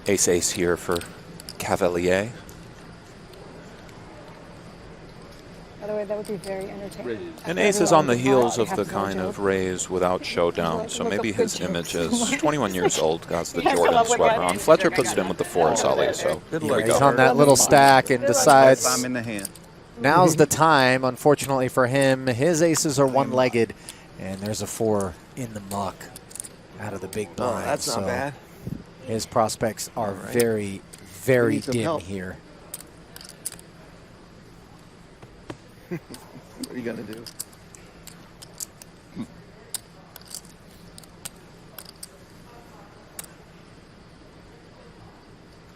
Ace-ace here for Cavalier. By the way, that would be very entertaining. And ace is on the heels of the kind of raise without showdown, so maybe his image is 21 years old, got the Jordan sweater on. Fletcher puts it in with the 4 Sully, so here we go. He's on that little stack and decides I'm in the hand. now's the time. Unfortunately for him, his aces are one-legged, and there's a 4 in the muck out of the big blind. Oh, that's not bad. His prospects are very, very dim here. What are you gonna do?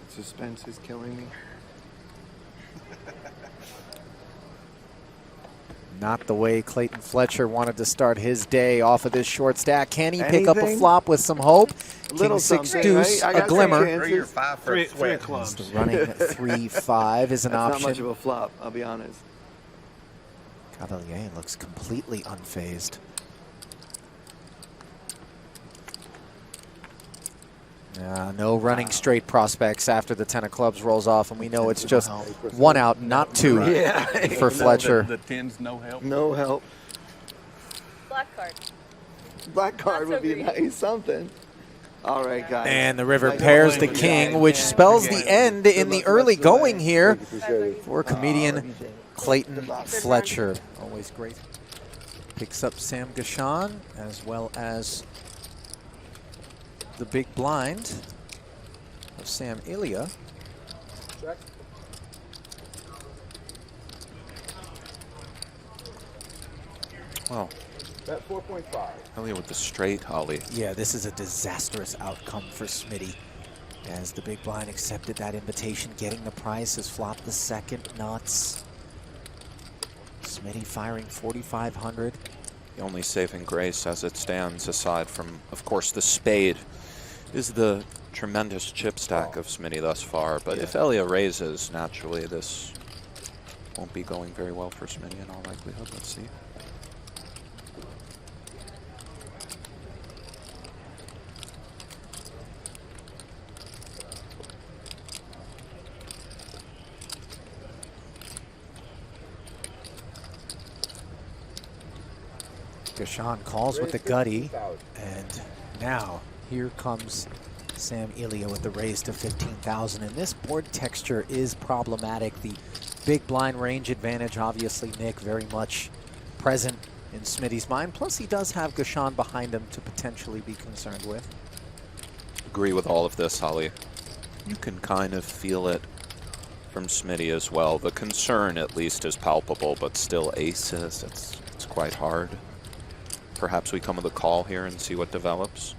Suspense is killing me. Not the way Clayton Fletcher wanted to start his day off of this short stack. Can he pick up a flop with some hope? King 6 deuce, right? a glimmer. Three of clubs. The running 3-5 is an option. Not much of a flop, I'll be honest. Cavalier looks completely unfazed. No running straight prospects after the 10 of clubs rolls off, and we know it's just 1 out, not 2 for Fletcher. The 10's no help. No help. Black card. Black card would be nice, something. All right, guys. And the river pairs the king, which spells the end in the early going here for comedian Clayton Fletcher. Always great. Picks up Sam Gachan as well as the big blind of Sam Ilya. Well, Bet 4.5. Ilya with the straight, Holly. Yeah, this is a disastrous outcome for Smitty, as the big blind accepted that invitation, getting the price, has flopped the second nuts. Smitty firing 4,500. The only saving grace as it stands, aside from, of course, the spade, is the tremendous chip stack of Smitty thus far. But if Ilya raises, naturally this won't be going very well for Smitty in all likelihood. Let's see. Gachan calls with the gutty, and now here comes Sam Ilya with the raise to 15,000. And this board texture is problematic. The big blind range advantage, obviously, Nick, very much present in Smitty's mind. Plus, he does have Gachan behind him to potentially be concerned with. Agree with all of this, Holly. You can kind of feel it from Smitty as well. The concern, at least, is palpable, but still aces. It's quite hard. Perhaps we come with a call here and see what develops.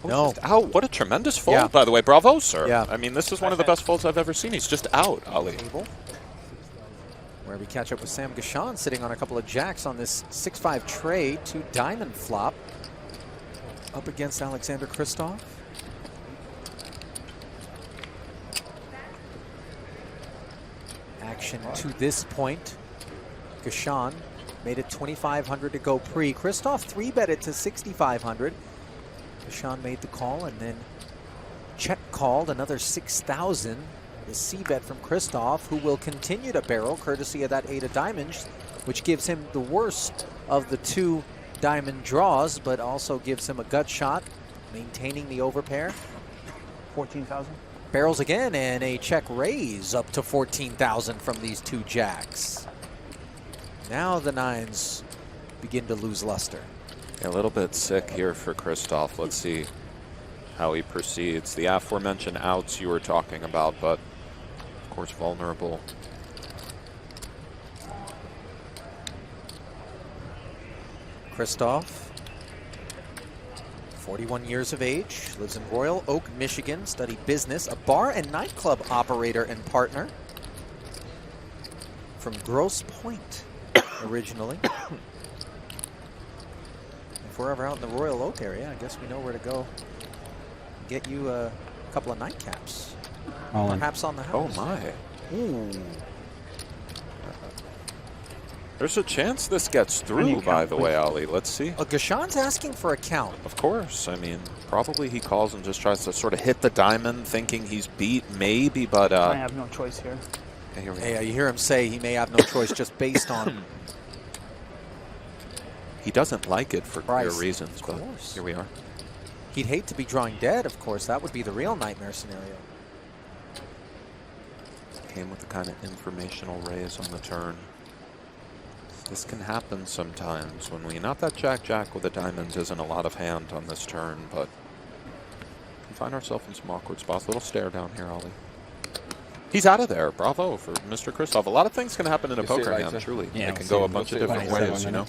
No. Out. What a tremendous fold, by the way. Bravo, sir. Yeah. I mean, this is one of the best folds I've ever seen. He's just out, Ali. Where we catch up with Sam Gachan sitting on a couple of jacks on this 6-5 tray, 2 diamond flop up against Alexander Kristoff. Action to this point. Gachan made it 2,500 to go pre. Kristoff 3-betted to 6,500. Gachan made the call and then check called another 6,000. The c-bet from Kristoff, who will continue to barrel courtesy of that 8 of diamonds, which gives him the worst of the 2 diamond draws, but also gives him a gut shot, maintaining the overpair. 14,000. Barrels again, and a check raise up to 14,000 from these 2 jacks. Now the 9s begin to lose luster. A little bit sick here for Kristoff. Let's see how he proceeds. The aforementioned outs you were talking about, but of course vulnerable. Kristoff, 41 years of age, lives in Royal Oak, Michigan, studied business, a bar and nightclub operator and partner from Grosse Pointe originally. If we're ever out in the Royal Oak area, I guess we know where to go. Get you a couple of nightcaps. Perhaps on the house. Oh my. Ooh. There's a chance this gets through, by the way, Ali. Let's see. Gashon's asking for a count. Of course. I mean, probably he calls and just tries to sort of hit the diamond, thinking he's beat, maybe, but... I have no choice here. Okay, here we Hey, go. you hear him say he may have no choice just based on He doesn't like it for clear price. reasons, Of but course. here we are. He'd hate to be drawing dead, of course. That would be the real nightmare scenario. Came with the kind of informational raise on the turn. This can happen sometimes when we, not that Jack-Jack with the diamonds isn't a lot of hand on this turn, but we find ourselves in some awkward spots. Little stare down here, Ollie. He's out of there. Bravo for Mr. Christoph. A lot of things can happen in a poker hand, truly. Yeah, It can go a bunch of different ways, you know.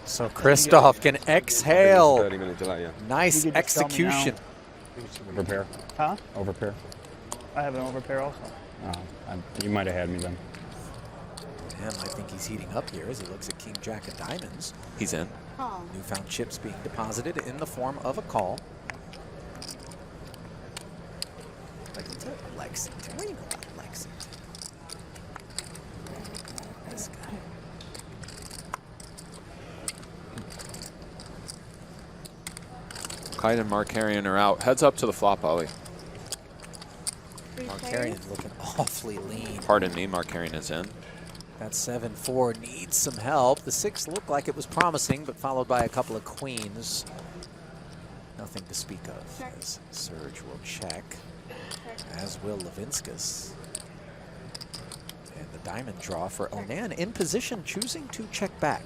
So Christoph can exhale. 30 minute delay, yeah. Nice You could just tell me now. execution. Overpair. Huh? Overpair. I have an overpair also. You might have had me then. Damn, I think he's heating up here as he looks at King Jack of Diamonds. He's in. Newfound chips being deposited in the form of a call. Lexington. Where you going, Lexington? This guy. Kite and Markarian are out. Heads up to the flop, Ollie. Markarian looking awfully lean. Pardon me, Markarian is in. That 7-4 needs some help. The 6 looked like it was promising, but followed by a couple of queens. Nothing to speak of, as Serge will check, as will Levinskas. And the diamond draw for Onan in position, choosing to check back.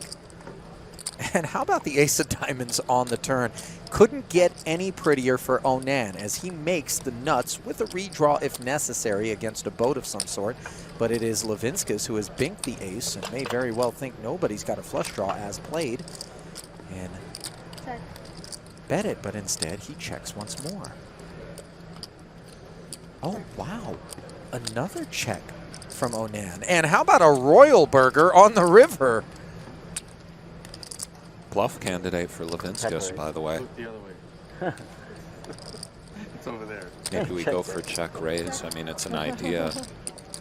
And how about the ace of diamonds on the turn? Couldn't get any prettier for Onan as he makes the nuts with a redraw if necessary against a boat of some sort. But it is Levinskas who has binked the ace and may very well think nobody's got a flush draw as played. And bet it, but instead he checks once more. Oh, wow. Another check from Onan. And how about a royal burger on the river? Bluff candidate for Levinskas, by the way. Look the other way. It's over there. Maybe we go for check raise. I mean, it's an idea.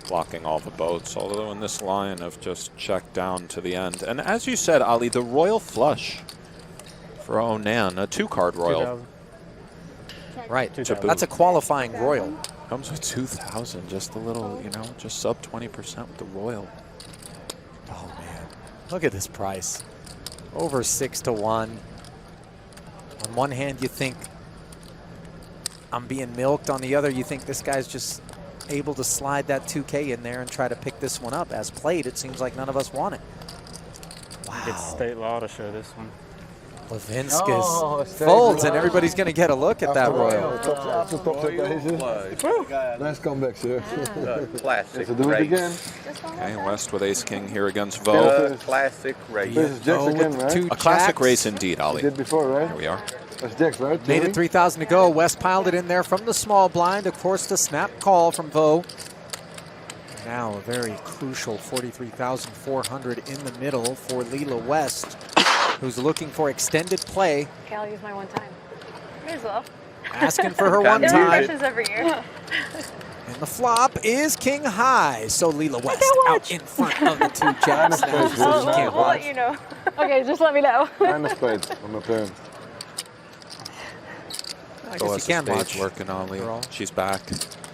Blocking all the boats, although in this line of just check down to the end. And as you said, Ali, the royal flush for Onan, a 2-card royal. Right. To boot. That's a qualifying royal. Comes with 2,000, just a little, you know, just sub 20% with the royal. Oh, man. Look at this price. Over 6 to 1. On one hand, you think I'm being milked. On the other, you think this guy's just able to slide that 2K in there and try to pick this one up. As played, it seems like none of us want it. Wow. It's state law to show this one. Levinskas folds, and everybody's going to get a look at that royal. Nice comeback, sir. Classic So do it again. Okay, West with ace-king here against Vo. Classic race. This is Jack's again, right? Two A classic jacks. race indeed, Ali. Did before, right? Here we are. That's Jack's, right? Made it 3,000 to go. West piled it in there from the small blind. Of course, the snap call from Vo. Now a very crucial 43,400 in the middle for Leela West, who's looking for extended play. Okay, I'll use my one time. May as well. Asking for her one It time. refreshes every year. And the flop is king high. So Leela West out in front of the 2 jacks now. She says she can't We'll watch. let you know. Okay, just let me know. Minus spades on my parents. I Oh, guess you as can the watch. stage working, Ali. Overall. She's back.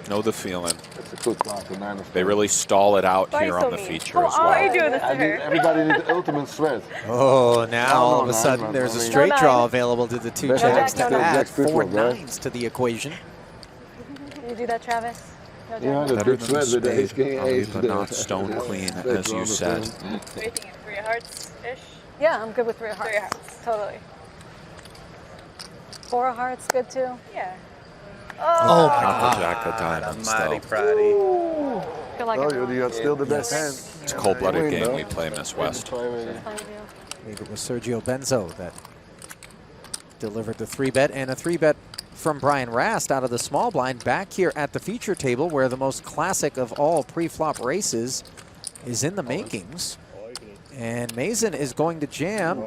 Know the feeling. That's a good class, a 9 of They spades. really stall it out Why here so on the mean? feature as Why are you well. doing this to her? Everybody needs the ultimate threat. Oh, now all of a No, sudden no, there's a no, straight no. draw available to the 2 Best jacks jack, to no add Jack's 4 people, right? nines to the equation. Can you do that, Travis? No, Yeah, Jack. the Better big than threat the with the ace, spade, king, Ali, ace. but not stone queen, as you said. What are you thinking? 3 of hearts-ish? Yeah, I'm good with 3 of hearts. 3 of hearts. Totally. 4 of hearts, good too. Yeah. Oh, my Not God. the jack of diamonds, Mighty though. proudy. Feel like Oh, I'm you got still the best hand. It's a cold-blooded Win, game though. we play, Miss West. playing with you. I believe it was Sergio Benzo that delivered the 3-bet, and a 3-bet from Brian Rast out of the small blind back here at the feature table, where the most classic of all pre-flop races is in the makings. And Mason is going to jam.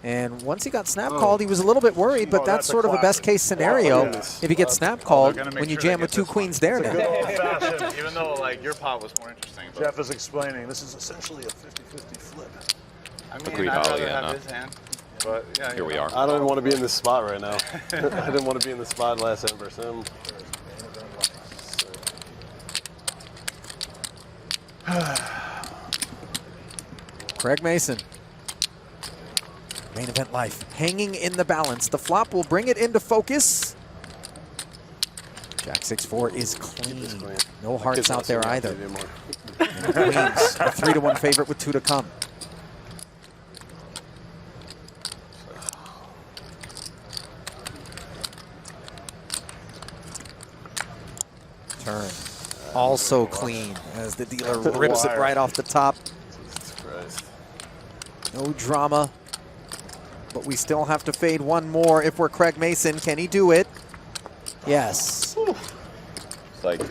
And once he got snap called, he was a little bit worried, but that's sort of a best case scenario if he gets snap called when you jam with 2 queens there now. Even though, like, your pot was more interesting. But Jeff is explaining this is essentially a 50-50 flip. I mean, Agreed, I'd Ollie, rather yeah, have no. his hand. But, yeah, Here we are. I don't even want to be in this spot right now. I didn't want to be in this spot last Ember Sim. Craig Mason. Main event life hanging in the balance. The flop will bring it into focus. Jack 6-4 is clean. No hearts out there either. And the Queens, a 3-1 favorite with 2 to come. Turn. Also clean as the dealer rips it right off the top. Jesus Christ. No drama. But we still have to fade one more if we're Craig Mason. Can he do it? Yes. It's like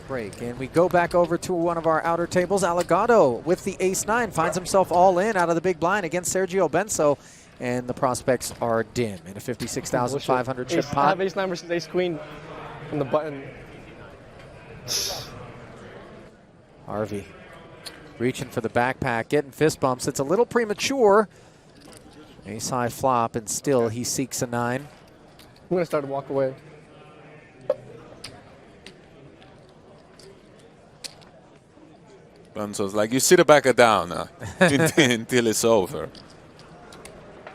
Break. And we go back over to one of our outer tables. Allegado with the ace-9 finds himself all in out of the big blind against Sergio Benso. And the prospects are dim in a 56,500 chip I pot. have ace-9 versus ace-queen on the button. Harvey reaching for the backpack, getting fist bumps. It's a little premature. Ace-high flop, and still he seeks a 9. I'm going to start to walk away. Benzo's like, you sit back down until it's over.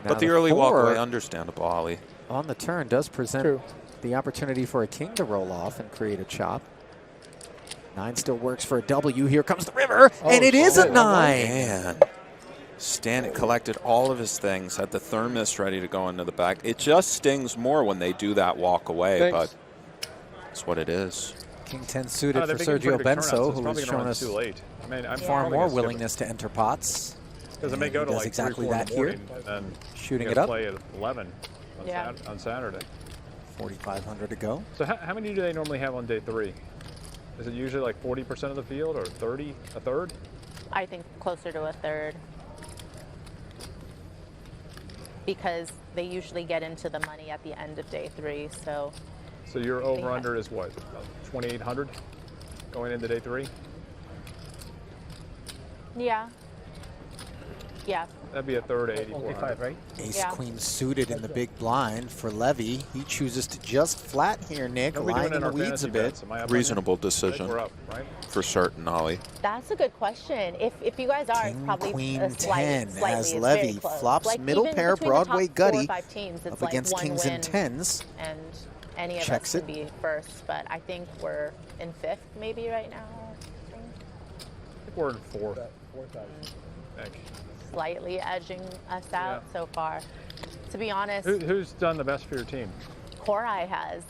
Now But the early 4 walkway, understandable, Ollie. on the turn does present True. the opportunity for a king to roll off and create a chop. 9 still works for a W. Here comes the river, and it is a 9. Man. Stan collected all of his things, had the thermos ready to go into the back. It just stings more when they do that walk away, but it's what it is. King 10 suited for Sergio Benso, who has shown us too late. I mean, I'm far more willingness to enter pots. because it may go to does like exactly 3, 4 that in the here. morning, and then Shooting you it gotta up. play at 11 on, Yeah. on Saturday. 4,500 to go. So how many do they normally have on day 3? Is it usually like 40% of the field, or 30, a third? I think closer to a third. Because they usually get into the money at the end of day 3, so So your think over under is what, 2,800 going into day 3? yeah. Yeah. That'd be a third of 8,400. right? Ace Yeah. queen suited in the big blind for Levy. He chooses to just flat here, Nick, lying in the weeds a bit. Reasonable decision We're up, right? for certain, Ollie. That's a good question. If you guys are, it's King, probably queen, a slight, 10 slightly, as it's Levy very close. flops Like, middle even pair between the top Broadway 4 or gutty 5 teams, it's up like against one kings win, and 10s. and any of Checks us it. can be first, but I think we're in 5th maybe right now. I think we're in 4th. I think. Slightly edging us out so far. To be honest, Who's done the best for your team? Korai has.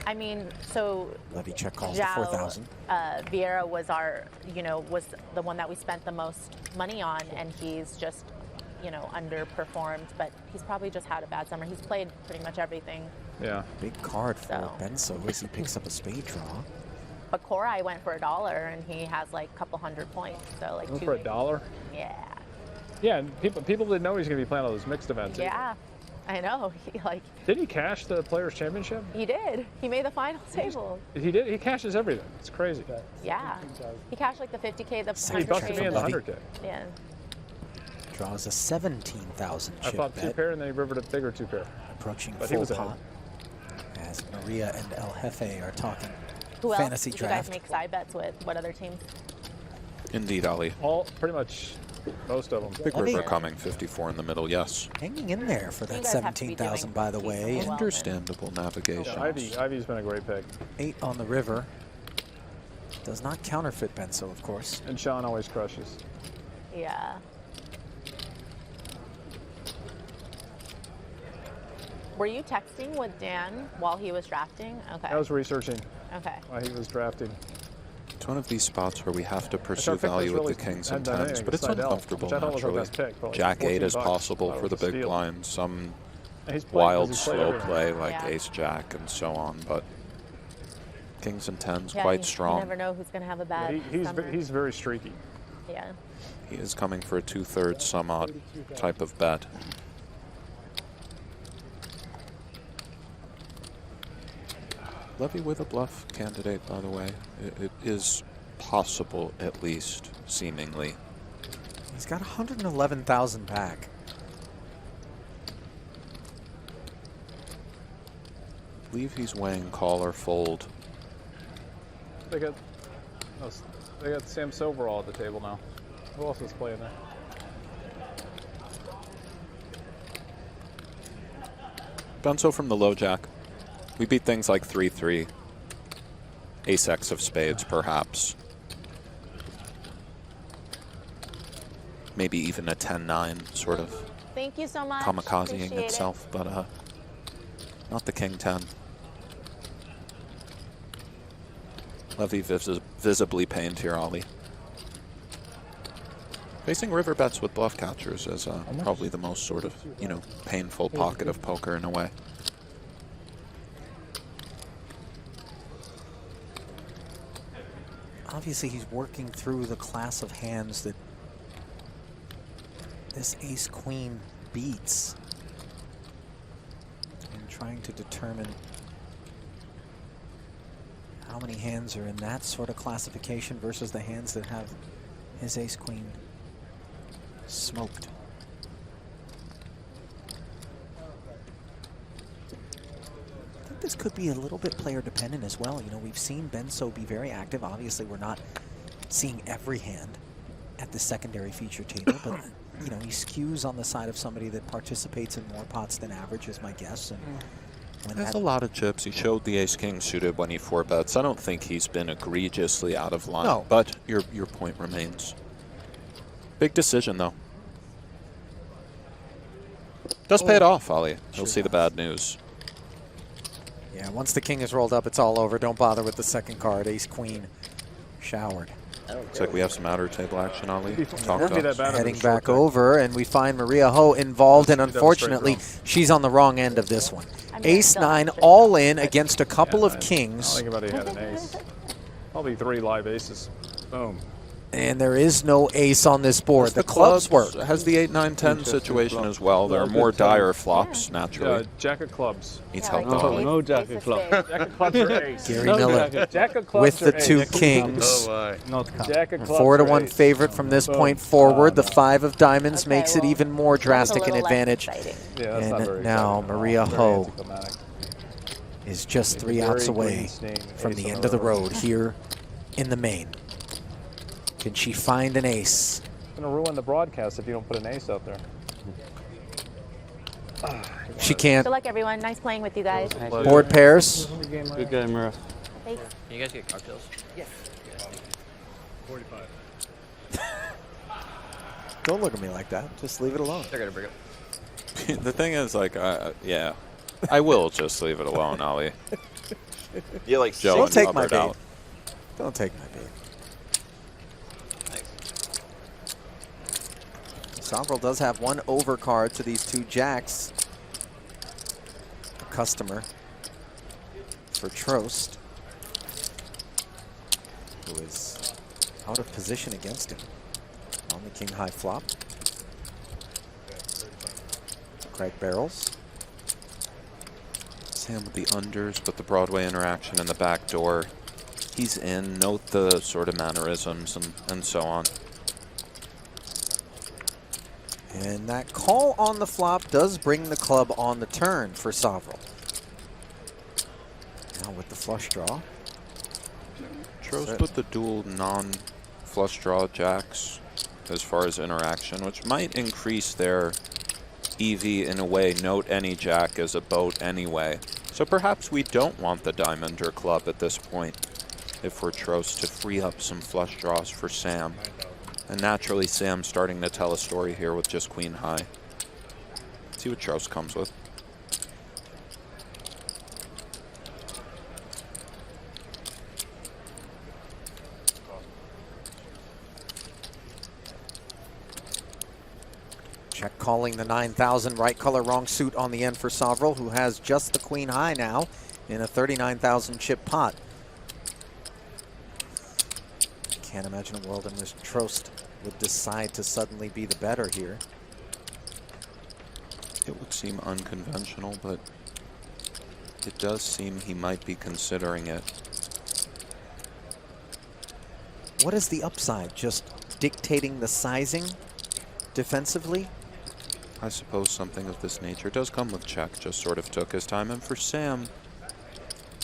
I mean, so Levy check calls to Zhao, 4,000. Vieira was our, was the one that we spent the most money on, and he's just, underperformed. But he's probably just had a bad summer. He's played pretty much everything. Yeah. Big card for So. Benso as he picks up a spade draw. But Korai went for $1, and he has like a couple hundred points. So like Going two. for $1? Yeah. Yeah, and people didn't know he was going to be playing all those mixed events. Yeah. I know. Did he cash the Players' Championship? He did. He made the final table. He did. He cashes everything. It's crazy. Yeah. He cashed like the 50K, the He 100K. busted me in the 100K. Yeah. Draws a 17,000 I chip thought 2 bet, pair, and then he rivered a bigger 2 pair. approaching But he full was ahead. pot. As Maria and El Jefe are talking Who else fantasy did you draft. guys make side bets with? What other teams? Indeed, Ollie. All pretty much most of them. Big Levy. river coming, 54 in the middle, yes. Hanging in there for You that guys have to be 17,000, doing by the way. decently well. Understandable navigation. Yeah, Ivy's been a great pick. 8 on the river. Does not counterfeit Benso, of course. And Sean always crushes. Yeah. Were you texting with Dan while he was drafting? Okay. I was researching Okay. while he was drafting. It's one of these spots where we have to I pursue thought Pick was value with really- the kings hadn't and done tens, anything but it's against Seidel, uncomfortable which I thought was our naturally. best pick, for like Jack 8 is $14. possible That for the was a big steal. blind, some And he's played wild, 'cause he's played slow everything. play like Yeah. ace jack and so on, but kings and tens Yeah, quite you strong. never know who's going to have a bad He's summer. he's very streaky. Yeah. He is coming for a 2/3 some odd type of bet. Levy with a bluff candidate, by the way. It is possible, at least, seemingly. He's got 111,000 back. I believe he's weighing call or fold. They got Sam Soverel at the table now. Who else is playing there? Benso from the low jack. We beat things like 3-3. Ace-X of spades, perhaps. Maybe even a 10-9, sort of Thank you so much. kamikazing Appreciate itself, but not the king 10. Levy visibly pained here, Ollie. Facing river bets with bluff catchers is probably the most sort of, you know, painful pocket of poker in a way. Obviously, he's working through the class of hands that this ace-queen beats and trying to determine how many hands are in that sort of classification versus the hands that have his ace-queen smoked. I think this could be a little bit player dependent as well. You know, we've seen Benso be very active. Obviously, we're not seeing every hand at the secondary feature table, but you know, he skews on the side of somebody that participates in more pots than average, is my guess. And when There's a lot of chips. He showed the ace-king suited when he 4-bets. I don't think he's been egregiously out of line. No. But your point remains. Big decision, though. Does pay it off, Ollie. You'll see the bad news. Yeah, once the king is rolled up, it's all over. Don't bother with the second card. Ace-queen showered. Looks like we have some outer table action, Ollie. Talk to us. Heading back over, and we find Maria Ho involved, and unfortunately, she's on the wrong end of this one. Ace-9 all in against a couple of kings. I don't think anybody had an ace. Probably 3 live aces. Boom. And there is no ace on this board. The clubs work. Has the 8-9-10 situation as well. There are more dire flops, naturally. Jack of clubs. Needs help. No jack of clubs. Jack of clubs or ace. Gary Miller Jack of clubs with the or two ace. kings. Jack of clubs 4-1 or ace. favorite from this point forward. The 5 of diamonds makes it even more drastic an advantage. Yeah, that's not very And now exciting. Maria Very Ho anticlimactic. is just 3 Very outs away green stain, from ace the on end the of the river. road here in the main. Can she find an ace? It's going to ruin the broadcast if you don't put an ace out there. She can't. Good luck, everyone. Nice playing with you guys. Board pairs. Good game, Mira. Thanks. Can you guys get cocktails? Yes. 45. Don't look at me like that. Just leave it alone. They're going to bring it. The thing is, like, yeah, I will just leave it alone, Ollie. You like Joe Don't and take my Robert bait. out. Don't take my bait. Soverel does have one overcard to these two jacks. A customer for Trost, who is out of position against him on the king high flop. Craig barrels. Sam with the unders, but the Broadway interaction in the back door. He's in. Note the sort of mannerisms and so on. And that call on the flop does bring the club on the turn for Soverel. Now with the flush draw. Trost with the dual non-flush draw jacks as far as interaction, which might increase their EV in a way. Note any jack is a boat anyway. So perhaps we don't want the diamond or club at this point if we're Trost to free up some flush draws for Sam. And naturally, Sam's starting to tell a story here with just queen high. See what Trost comes with. Check calling the 9,000, right color, wrong suit on the end for Soverel, who has just the queen high now in a 39,000 chip pot. Can't imagine a world in which Trost would decide to suddenly be the better here. It would seem unconventional, but it does seem he might be considering it. What is the upside? Just dictating the sizing defensively? I suppose something of this nature does come with check, just sort of took his time. And for Sam,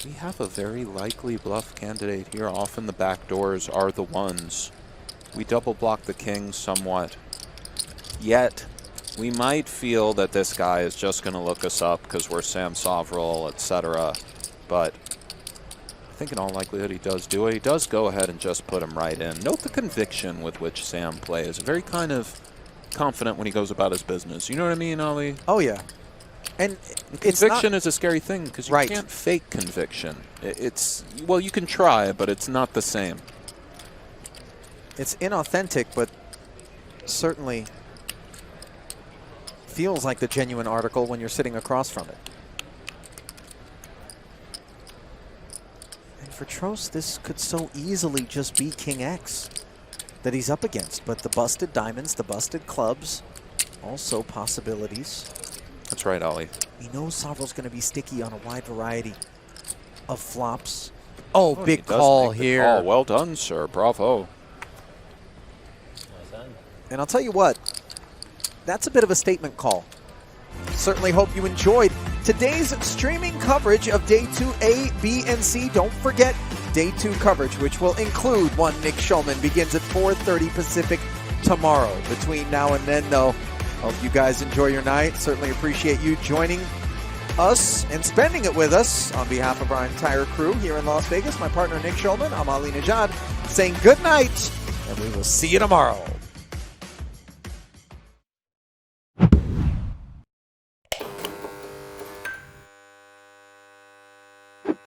we have a very likely bluff candidate here. Often the back doors are the ones. We double block the king somewhat. Yet, we might feel that this guy is just going to look us up because we're Sam Soverel, etc. But I think in all likelihood he does do it. He does go ahead and just put him right in. Note the conviction with which Sam plays. Very kind of confident when he goes about his business. You know what I mean, Ali? Oh, yeah. And conviction is a scary thing because you can't fake conviction. It's, well, you can try, but it's not the same. It's inauthentic, but certainly feels like the genuine article when you're sitting across from it. And for Trost, this could so easily just be King X that he's up against. But the busted diamonds, the busted clubs, also possibilities. That's right, Ollie. He knows Soverel's going to be sticky on a wide variety of flops. Oh, big call here. Oh, well done, sir. Bravo. And I'll tell you what, that's a bit of a statement call. Certainly hope you enjoyed today's streaming coverage of Day 2 A, B, and C. Don't forget Day 2 coverage, which will include one Nick Schulman, begins at 4:30 Pacific tomorrow. Between now and then, though, hope you guys enjoy your night. Certainly appreciate you joining us and spending it with us. On behalf of our entire crew here in Las Vegas, my partner Nick Schulman, I'm Ali Najad, saying good night, and we will see you tomorrow.